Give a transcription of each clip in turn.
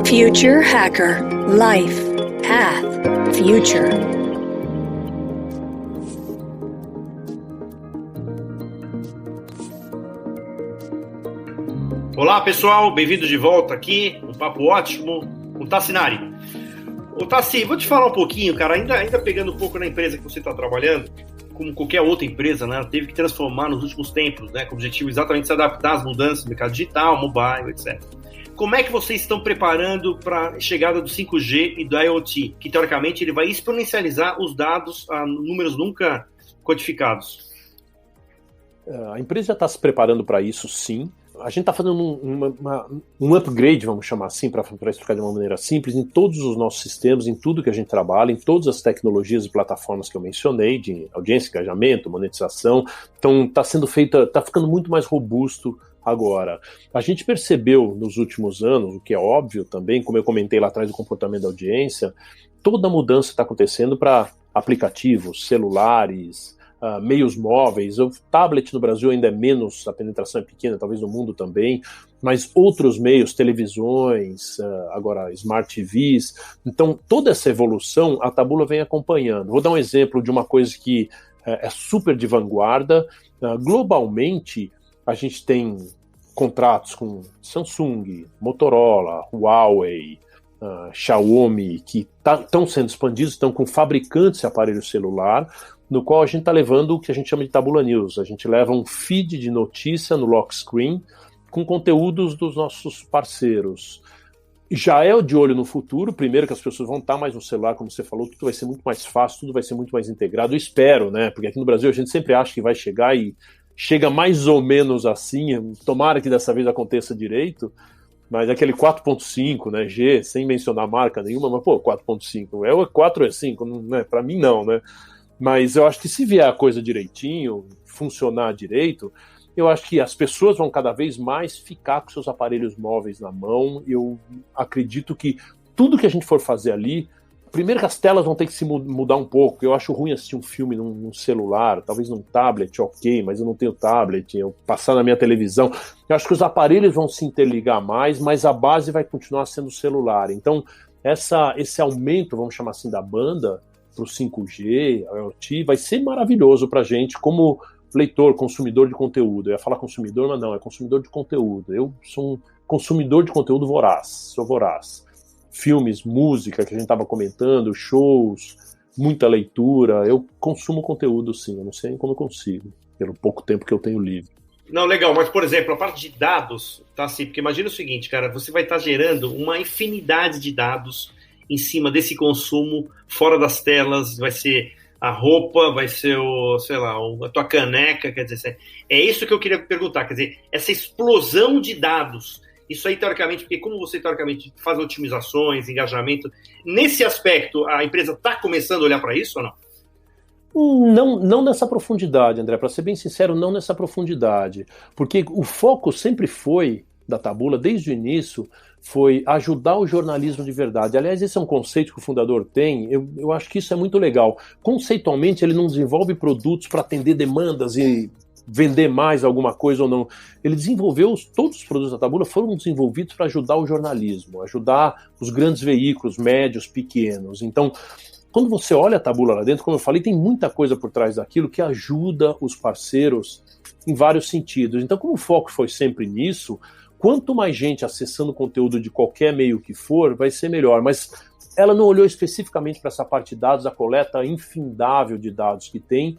Future Hacker Life Path Future. Olá pessoal, bem-vindos de volta aqui, um papo ótimo com o Tassinari. Ô Tassi, vou te falar um pouquinho, cara, ainda pegando um pouco na empresa que você está trabalhando, como qualquer outra empresa, né, ela teve que transformar nos últimos tempos, né, com o objetivo exatamente de se adaptar às mudanças do mercado digital, mobile, etc. Como é que vocês estão preparando para a chegada do 5G e do IoT, que teoricamente ele vai exponencializar os dados a números nunca codificados? A empresa já está se preparando para isso, sim. A gente está fazendo um upgrade, vamos chamar assim, para explicar de uma maneira simples, em todos os nossos sistemas, em tudo que a gente trabalha, em todas as tecnologias e plataformas que eu mencionei, de audiência, engajamento, monetização. Então está sendo feita, está ficando muito mais robusto agora. A gente percebeu nos últimos anos, o que é óbvio também, como eu comentei lá atrás do comportamento da audiência, toda a mudança está acontecendo para aplicativos, celulares, meios móveis. O tablet no Brasil ainda é menos, a penetração é pequena, talvez no mundo também, mas outros meios, televisões, agora Smart TVs. Então, toda essa evolução, a Taboola vem acompanhando. Vou dar um exemplo de uma coisa que é super de vanguarda. Globalmente, a gente tem contratos com Samsung, Motorola, Huawei, Xiaomi, que estão sendo expandidos, estão com fabricantes de aparelho celular, no qual a gente está levando o que a gente chama de Taboola News. A gente leva um feed de notícia no lock screen com conteúdos dos nossos parceiros. Já é de olho no futuro, primeiro que as pessoas vão estar mais no celular, como você falou, tudo vai ser muito mais fácil, tudo vai ser muito mais integrado. Eu espero, né? Porque aqui no Brasil a gente sempre acha que vai chegar e chega mais ou menos assim, tomara que dessa vez aconteça direito, mas aquele 4.5, né, G, sem mencionar marca nenhuma, mas pô, 4.5, é o 4 ou é 5, né? Para mim não, né? Mas eu acho que se vier a coisa direitinho, funcionar direito, eu acho que as pessoas vão cada vez mais ficar com seus aparelhos móveis na mão. Eu acredito que tudo que a gente for fazer ali, primeiro que as telas vão ter que se mudar um pouco. Eu acho ruim assistir um filme num celular, talvez num tablet, ok, mas eu não tenho tablet, eu passar na minha televisão. Eu acho que os aparelhos vão se interligar mais, mas a base vai continuar sendo o celular. Então, esse aumento, vamos chamar assim, da banda para o 5G, IoT, vai ser maravilhoso para a gente como leitor, consumidor de conteúdo. Eu ia falar consumidor, mas não, é consumidor de conteúdo. Eu sou um consumidor de conteúdo voraz, sou voraz. Filmes, música, que a gente estava comentando, shows, muita leitura. Eu consumo conteúdo, sim. Eu não sei como eu consigo, pelo pouco tempo que eu tenho livre. Não, legal, mas, por exemplo, a parte de dados, tá assim, porque imagina o seguinte, cara, você vai estar gerando uma infinidade de dados em cima desse consumo, fora das telas, vai ser a roupa, vai ser a tua caneca, quer dizer, é isso que eu queria perguntar, quer dizer, essa explosão de dados, isso aí teoricamente, porque como você teoricamente faz otimizações, engajamento, nesse aspecto a empresa está começando a olhar para isso ou não? Não nessa profundidade, André, para ser bem sincero, não nessa profundidade, porque o foco sempre foi da Taboola, desde o início, foi ajudar o jornalismo de verdade. Aliás, esse é um conceito que o fundador tem, eu acho que isso é muito legal. Conceitualmente, ele não desenvolve produtos para atender demandas e vender mais alguma coisa ou não. Ele desenvolveu, todos os produtos da Taboola foram desenvolvidos para ajudar o jornalismo, ajudar os grandes veículos, médios, pequenos. Então, quando você olha a Taboola lá dentro, como eu falei, tem muita coisa por trás daquilo que ajuda os parceiros em vários sentidos. Então, como o foco foi sempre nisso, quanto mais gente acessando conteúdo de qualquer meio que for, vai ser melhor. Mas ela não olhou especificamente para essa parte de dados, a coleta infindável de dados que tem,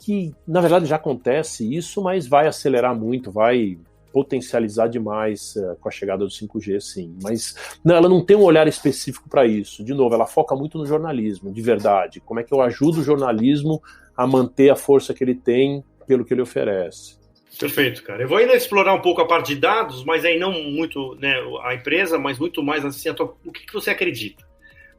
que na verdade já acontece isso, mas vai acelerar muito, vai potencializar demais com a chegada do 5G, sim. Mas não, ela não tem um olhar específico para isso. De novo, ela foca muito no jornalismo, de verdade. Como é que eu ajudo o jornalismo a manter a força que ele tem pelo que ele oferece. Perfeito, cara. Eu vou ainda explorar um pouco a parte de dados, mas aí não muito, né, a empresa, mas muito mais assim, o que você acredita?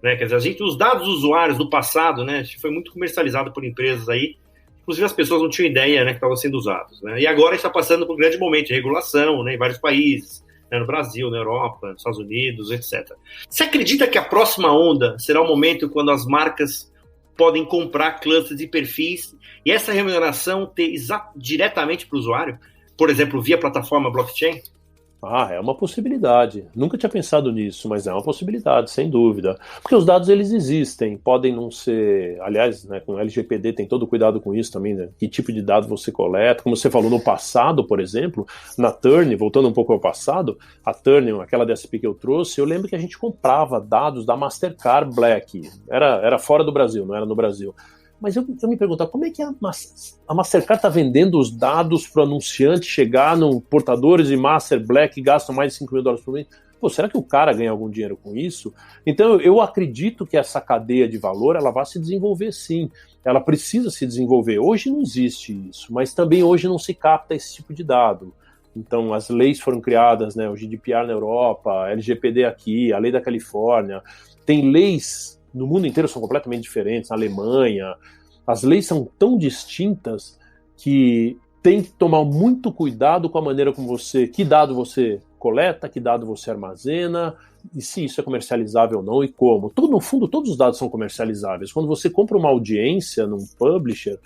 Né? Quer dizer, os dados dos usuários no passado, né, foi muito comercializado por empresas aí, inclusive as pessoas não tinham ideia, né, que estavam sendo usados. Né? E agora está passando por um grande momento de regulação, né, em vários países, né, no Brasil, na Europa, nos Estados Unidos, etc. Você acredita que a próxima onda será o momento quando as marcas podem comprar clusters de perfis e essa remuneração ter diretamente para o usuário? Por exemplo, via plataforma blockchain? É uma possibilidade. Nunca tinha pensado nisso, mas é uma possibilidade, sem dúvida. Porque os dados, eles existem, podem não ser... Aliás, né, com o LGPD tem todo cuidado com isso também, né? Que tipo de dado você coleta. Como você falou, no passado, por exemplo, na Turn, voltando um pouco ao passado, a Turn, aquela DSP que eu trouxe, eu lembro que a gente comprava dados da Mastercard Black. Era fora do Brasil, não era no Brasil. Mas eu me perguntava, como é que a Mastercard está vendendo os dados para o anunciante chegar no portadores de Master Black que gastam mais de $5.000 por mês? Pô, será que o cara ganha algum dinheiro com isso? Então eu acredito que essa cadeia de valor ela vai se desenvolver sim. Ela precisa se desenvolver. Hoje não existe isso, mas também hoje não se capta esse tipo de dado. Então as leis foram criadas, né, o GDPR na Europa, a LGPD aqui, a lei da Califórnia. Tem leis no mundo inteiro são completamente diferentes, na Alemanha, as leis são tão distintas que tem que tomar muito cuidado com a maneira como que dado você coleta, que dado você armazena, e se isso é comercializável ou não, e como. No fundo, todos os dados são comercializáveis. Quando você compra uma audiência num publisher,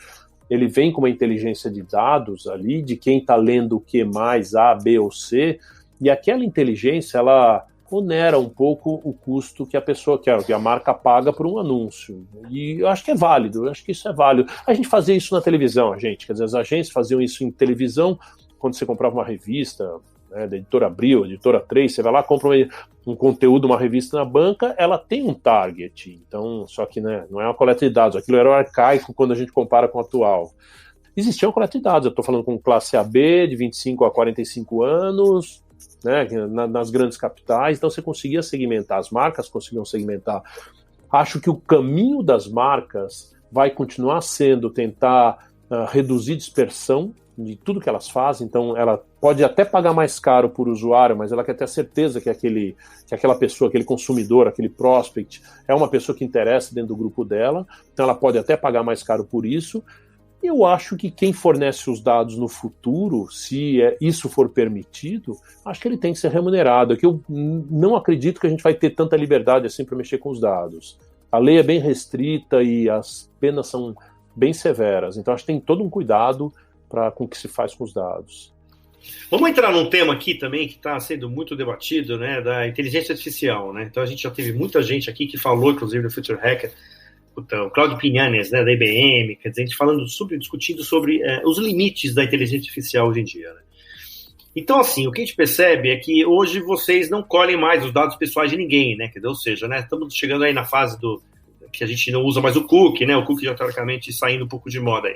ele vem com uma inteligência de dados ali, de quem está lendo o que mais, A, B ou C, e aquela inteligência, ela onera um pouco o custo que a pessoa quer, que a marca paga por um anúncio. E eu acho que é válido, eu acho que isso é válido. A gente fazia isso na televisão, quer dizer, as agências faziam isso em televisão, quando você comprava uma revista, né, da Editora Abril, Editora 3, você vai lá, compra um conteúdo, uma revista na banca, ela tem um target, então, só que né, não é uma coleta de dados, aquilo era arcaico quando a gente compara com o atual. Existia uma coleta de dados, eu estou falando com classe AB, de 25 a 45 anos, né, nas grandes capitais, então você conseguia segmentar, as marcas conseguiam segmentar. Acho que o caminho das marcas vai continuar sendo tentar reduzir dispersão de tudo que elas fazem, então ela pode até pagar mais caro por usuário, mas ela quer ter a certeza que aquela pessoa, aquele consumidor, aquele prospect, é uma pessoa que interessa dentro do grupo dela, então ela pode até pagar mais caro por isso. Eu acho que quem fornece os dados no futuro, se isso for permitido, acho que ele tem que ser remunerado. Que eu não acredito que a gente vai ter tanta liberdade assim para mexer com os dados. A lei é bem restrita e as penas são bem severas. Então acho que tem todo um cuidado com o que se faz com os dados. Vamos entrar num tema aqui também que está sendo muito debatido, né, da inteligência artificial, né? Então a gente já teve muita gente aqui que falou, inclusive no Future Hacker, o Claudio Pinhanes, né, da IBM, quer dizer, a gente discutindo sobre os limites da inteligência artificial hoje em dia, né? Então, assim, o que a gente percebe é que hoje vocês não colhem mais os dados pessoais de ninguém, né? Quer dizer, ou seja, né, estamos chegando aí na fase que a gente não usa mais o cookie, né? O cookie já teoricamente saindo um pouco de moda aí.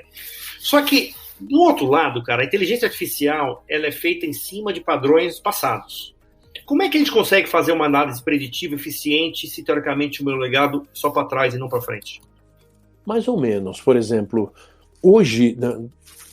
Só que, do outro lado, cara, a inteligência artificial ela é feita em cima de padrões passados. Como é que a gente consegue fazer uma análise preditiva eficiente se, teoricamente, o meu legado é só para trás e não para frente? Mais ou menos. Por exemplo, hoje,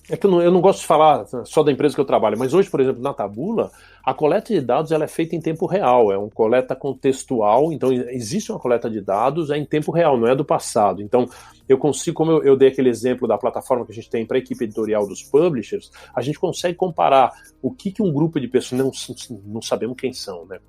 é que eu não gosto de falar só da empresa que eu trabalho, mas hoje, por exemplo, na Tabula, a coleta de dados ela é feita em tempo real, é uma coleta contextual, então existe uma coleta de dados em tempo real, não é do passado. Então, eu consigo, como eu dei aquele exemplo da plataforma que a gente tem para a equipe editorial dos publishers, a gente consegue comparar o que um grupo de pessoas, não sabemos quem são, né?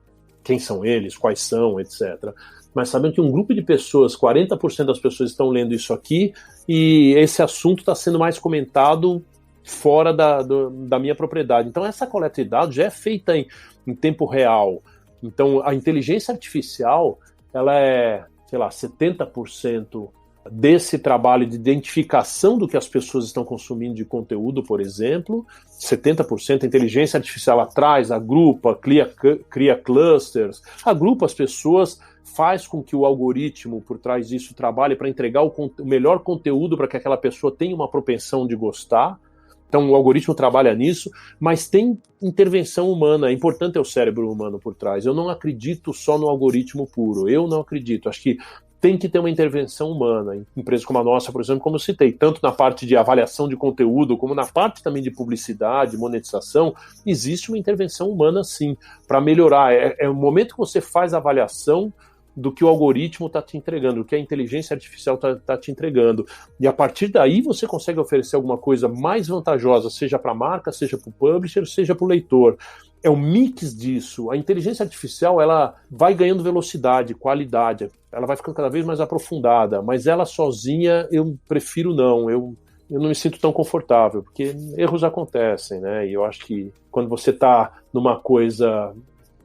Quem são eles, quais são, etc. Mas sabendo que um grupo de pessoas, 40% das pessoas estão lendo isso aqui, e esse assunto está sendo mais comentado fora da minha propriedade. Então essa coleta de dados já é feita em tempo real. Então a inteligência artificial, ela é, 70% desse trabalho de identificação do que as pessoas estão consumindo de conteúdo, por exemplo, 70% a inteligência artificial atrás, agrupa, cria clusters, agrupa as pessoas, faz com que o algoritmo por trás disso trabalhe para entregar o melhor conteúdo para que aquela pessoa tenha uma propensão de gostar. Então o algoritmo trabalha nisso, mas tem intervenção humana, é importante ter o cérebro humano por trás. Eu não acredito só no algoritmo puro, eu não acredito, acho que tem que ter uma intervenção humana. Em empresas como a nossa, por exemplo, como eu citei, tanto na parte de avaliação de conteúdo, como na parte também de publicidade, monetização, existe uma intervenção humana sim, para melhorar. É o momento que você faz a avaliação do que o algoritmo está te entregando, do que a inteligência artificial está te entregando. E a partir daí você consegue oferecer alguma coisa mais vantajosa, seja para a marca, seja para o publisher, seja para o leitor. É um mix disso. A inteligência artificial ela vai ganhando velocidade, qualidade, ela vai ficando cada vez mais aprofundada, mas ela sozinha eu prefiro não. Eu eu não me sinto tão confortável, porque erros acontecem, né? E eu acho que quando você está numa coisa,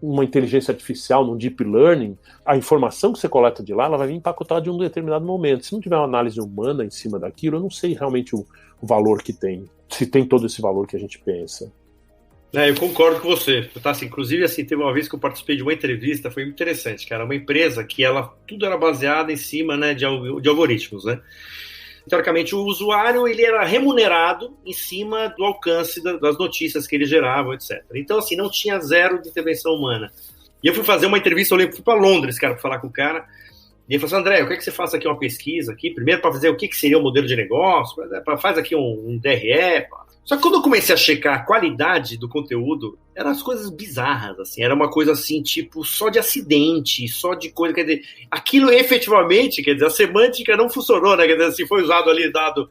uma inteligência artificial, num deep learning, a informação que você coleta de lá, ela vai vir empacotada de um determinado momento. Se não tiver uma análise humana em cima daquilo, eu não sei realmente o valor que tem, se tem todo esse valor que a gente pensa. Eu concordo com você. Tá, assim, inclusive, assim, teve uma vez que eu participei de uma entrevista, foi muito interessante, cara. Uma empresa que tudo era baseado em cima, né, de algoritmos, né? Teoricamente, o usuário ele era remunerado em cima do alcance das notícias que ele gerava, etc. Então, assim, não tinha zero de intervenção humana. E eu fui fazer uma entrevista, eu fui para Londres, cara, para falar com o cara. E ele falou assim, André, eu quero que você faça aqui uma pesquisa aqui, primeiro para fazer o que seria o modelo de negócio, faz aqui um DRE. Só que quando eu comecei a checar a qualidade do conteúdo, eram as coisas bizarras, assim, era uma coisa assim, tipo, só de acidente, só de coisa, quer dizer, aquilo efetivamente, quer dizer, a semântica não funcionou, né, quer dizer, assim, foi usado ali, dado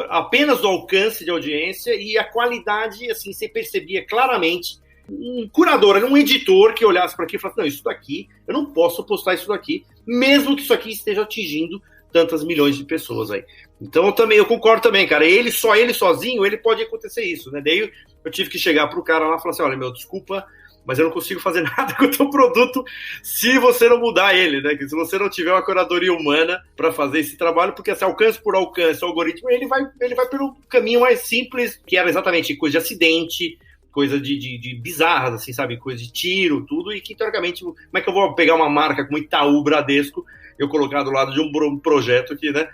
apenas do alcance de audiência e a qualidade, assim, você percebia claramente um curador, um editor que olhasse para aqui e falasse, não, isso daqui, eu não posso postar isso daqui, mesmo que isso aqui esteja atingindo tantas milhões de pessoas aí. Então eu concordo também, cara, ele sozinho, ele pode acontecer isso, né? Daí eu tive que chegar pro cara lá e falar assim, olha, desculpa, mas eu não consigo fazer nada com o teu produto se você não mudar ele, né? Que se você não tiver uma curadoria humana para fazer esse trabalho, porque assim, alcance por alcance, o algoritmo, ele vai pelo caminho mais simples, que era exatamente coisa de acidente, coisa de bizarras, assim, sabe? Coisa de tiro, tudo, e que, teoricamente, como é que eu vou pegar uma marca como Itaú, Bradesco, eu colocar do lado de um projeto que, né,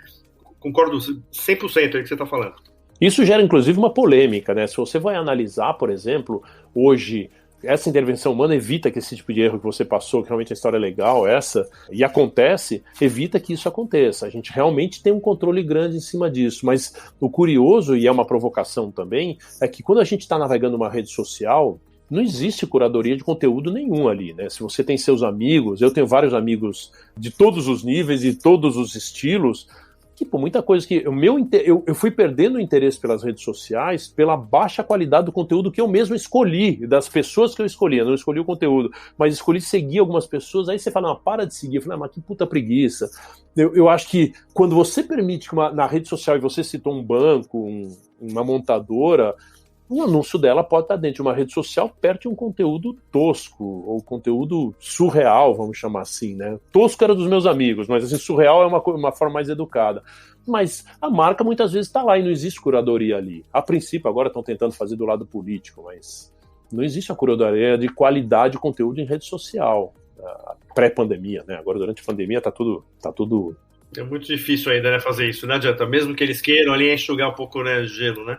concordo 100% aí que você está falando. Isso gera, inclusive, uma polêmica, né? Se você vai analisar, por exemplo, hoje, essa intervenção humana evita que esse tipo de erro que você passou, que realmente a história é legal, e acontece, evita que isso aconteça. A gente realmente tem um controle grande em cima disso, mas o curioso, e é uma provocação também, é que quando a gente está navegando uma rede social, não existe curadoria de conteúdo nenhum ali, né? Se você tem seus amigos, eu tenho vários amigos de todos os níveis e todos os estilos, que por muita coisa que eu fui perdendo o interesse pelas redes sociais pela baixa qualidade do conteúdo que eu mesmo escolhi, das pessoas que eu escolhi. Eu não escolhi o conteúdo, mas escolhi seguir algumas pessoas. Aí você fala, não, para de seguir. Eu falei, mas que puta preguiça. Eu acho que quando você permite que na rede social, e você citou um banco, uma montadora, o anúncio dela pode estar dentro de uma rede social perto de um conteúdo tosco, ou conteúdo surreal, vamos chamar assim, né? Tosco era dos meus amigos, mas assim, surreal é uma forma mais educada. Mas a marca muitas vezes está lá e não existe curadoria ali. A princípio, agora estão tentando fazer do lado político, mas não existe a curadoria de qualidade de conteúdo em rede social. Pré-pandemia, né? Agora, durante a pandemia, tá tudo... É muito difícil ainda, né, fazer isso, não adianta. Mesmo que eles queiram ali enxugar um pouco, né, gelo, né?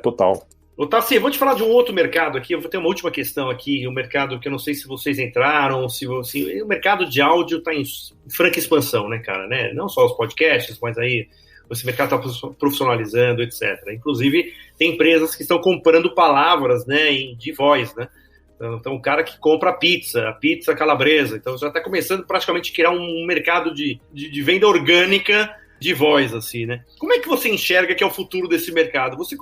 Total. Tassi, vou te falar de um outro mercado aqui, eu vou ter uma última questão aqui, um mercado que eu não sei se vocês entraram, o mercado de áudio está em franca expansão, né, cara, né? Não só os podcasts, mas aí esse mercado está profissionalizando, etc. Inclusive, tem empresas que estão comprando palavras, né, de voz, né? Então, o cara que compra a pizza calabresa, então já está começando praticamente a criar um mercado de venda orgânica de voz, assim, né? Como é que você enxerga que é o futuro desse mercado? Você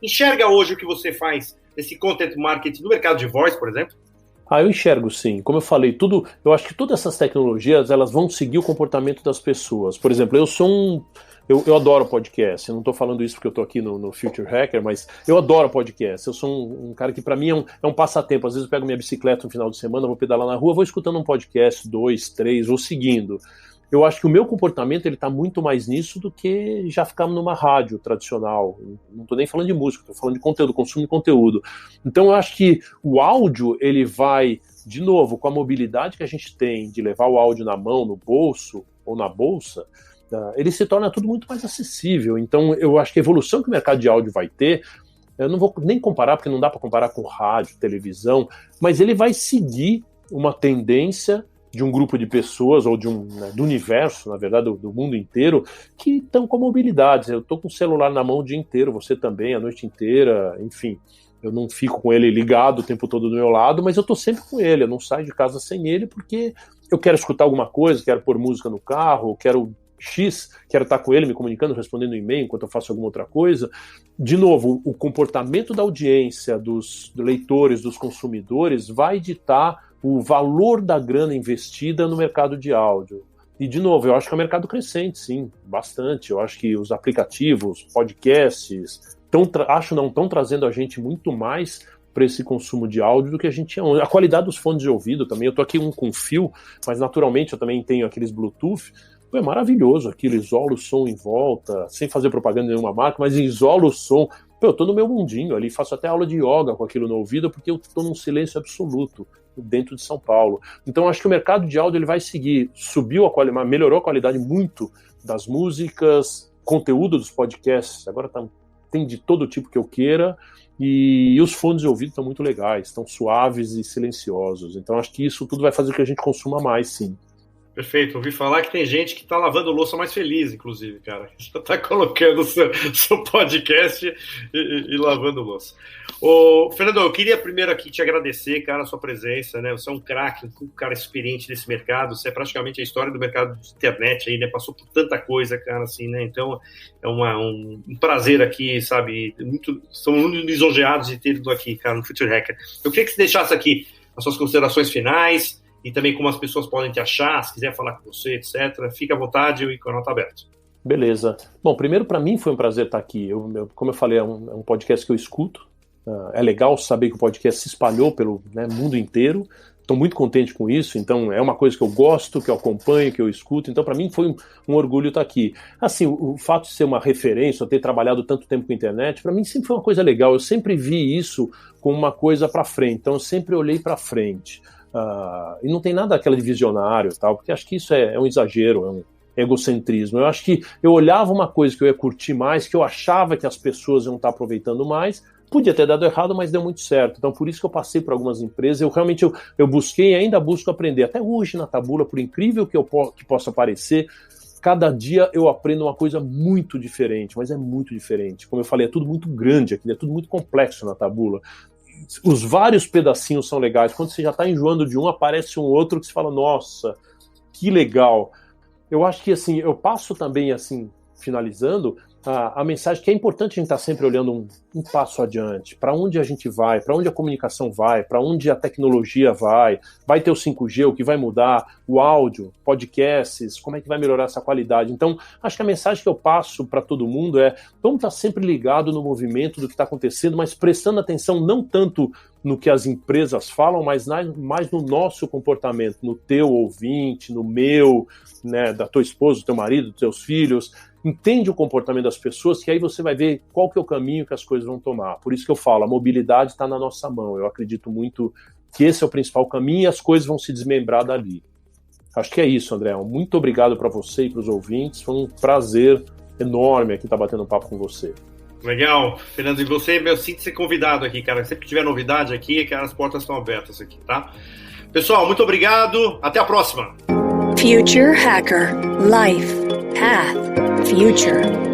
enxerga hoje o que você faz nesse content marketing no mercado de voz, por exemplo? Eu enxergo sim. Como eu falei, eu acho que todas essas tecnologias, elas vão seguir o comportamento das pessoas. Por exemplo, eu adoro podcast. Eu não estou falando isso porque eu estou aqui no Future Hacker, mas eu adoro podcast. Eu sou um cara que para mim é um passatempo. Às vezes eu pego minha bicicleta no final de semana, vou pedalar na rua, vou escutando um podcast, 2, 3, vou seguindo. Eu acho que o meu comportamento ele está muito mais nisso do que já ficar numa rádio tradicional. Não estou nem falando de música, estou falando de conteúdo, consumo de conteúdo. Então eu acho que o áudio ele vai, de novo, com a mobilidade que a gente tem de levar o áudio na mão, no bolso ou na bolsa, ele se torna tudo muito mais acessível. Então eu acho que a evolução que o mercado de áudio vai ter, eu não vou nem comparar, porque não dá para comparar com rádio, televisão, mas ele vai seguir uma tendência de um grupo de pessoas, ou do universo, na verdade, do mundo inteiro, que estão com mobilidades. Eu estou com o celular na mão o dia inteiro, você também, a noite inteira, enfim. Eu não fico com ele ligado o tempo todo do meu lado, mas eu estou sempre com ele, eu não saio de casa sem ele, porque eu quero escutar alguma coisa, quero pôr música no carro, quero estar com ele me comunicando, respondendo e-mail enquanto eu faço alguma outra coisa. De novo, o comportamento da audiência, dos leitores, dos consumidores, vai ditar o valor da grana investida no mercado de áudio. E, de novo, eu acho que é um mercado crescente, sim, bastante. Eu acho que os aplicativos, podcasts, estão trazendo a gente muito mais para esse consumo de áudio do que a gente tinha. A qualidade dos fones de ouvido também. Eu tô aqui com fio, mas naturalmente eu também tenho aqueles Bluetooth. Pô, é maravilhoso aquilo, isola o som em volta, sem fazer propaganda de nenhuma marca, mas isola o som. Pô, eu tô no meu mundinho ali, faço até aula de yoga com aquilo no ouvido, porque eu tô num silêncio absoluto dentro de São Paulo. Então acho que o mercado de áudio ele vai seguir, melhorou a qualidade muito das músicas, conteúdo dos podcasts, agora tem de todo tipo que eu queira, e os fones de ouvido estão muito legais, estão suaves e silenciosos. Então acho que isso tudo vai fazer com que a gente consuma mais, sim. Perfeito, ouvi falar que tem gente que está lavando louça mais feliz, inclusive, cara. Já está colocando o seu podcast e lavando louça. Ô, Fernando, eu queria primeiro aqui te agradecer, cara, a sua presença, né? Você é um craque, um cara experiente nesse mercado, você é praticamente a história do mercado de internet aí, né? Passou por tanta coisa, cara, assim, né? Então, é um prazer aqui, sabe? Estamos muito lisonjeados de ter tudo aqui, cara, no Future Hacker. Eu queria que você deixasse aqui as suas considerações finais, e também como as pessoas podem te achar, se quiser falar com você, etc. Fica à vontade, o canal está aberto. Beleza. Bom, primeiro para mim foi um prazer estar aqui. Como eu falei, é um podcast que eu escuto. É legal saber que o podcast se espalhou pelo mundo inteiro. Estou muito contente com isso, então é uma coisa que eu gosto, que eu acompanho, que eu escuto. Então para mim foi um orgulho estar aqui. Assim, o fato de ser uma referência, eu ter trabalhado tanto tempo com a internet, para mim sempre foi uma coisa legal. Eu sempre vi isso como uma coisa para frente, então eu sempre olhei para frente. E não tem nada aquela de visionário, tal, porque acho que isso é um exagero, é um egocentrismo. Eu acho que eu olhava uma coisa que eu ia curtir mais, que eu achava que as pessoas iam estar aproveitando mais, podia ter dado errado, mas deu muito certo. Então por isso que eu passei por algumas empresas, eu busquei e ainda busco aprender. Até hoje na Taboola, por incrível que possa parecer, cada dia eu aprendo uma coisa muito diferente, mas é muito diferente. Como eu falei, é tudo muito grande aqui, é tudo muito complexo na Taboola. Os vários pedacinhos são legais. Quando você já está enjoando de um, aparece um outro que você fala, nossa, que legal. Eu acho que assim, eu passo também, assim, finalizando, a mensagem que é importante a gente estar sempre olhando um passo adiante. Para onde a gente vai, para onde a comunicação vai, para onde a tecnologia vai ter o 5G, o que vai mudar, o áudio, podcasts, como é que vai melhorar essa qualidade. Então, acho que a mensagem que eu passo para todo mundo é, vamos estar sempre ligado no movimento do que está acontecendo, mas prestando atenção não tanto no que as empresas falam, mas mais no nosso comportamento, no teu ouvinte, no meu, né, da tua esposa, do teu marido, dos teus filhos. Entende o comportamento das pessoas, que aí você vai ver qual que é o caminho que as coisas vão tomar. Por isso que eu falo, a mobilidade está na nossa mão. Eu acredito muito que esse é o principal caminho e as coisas vão se desmembrar dali. Acho que é isso, André. Muito obrigado para você e para os ouvintes. Foi um prazer enorme aqui estar batendo um papo com você. Legal. Fernando, e você, meu, sinta ser convidado aqui, cara. Sempre que tiver novidade aqui, cara, as portas estão abertas aqui, tá? Pessoal, muito obrigado. Até a próxima. Future Hacker. Life. Path. Future.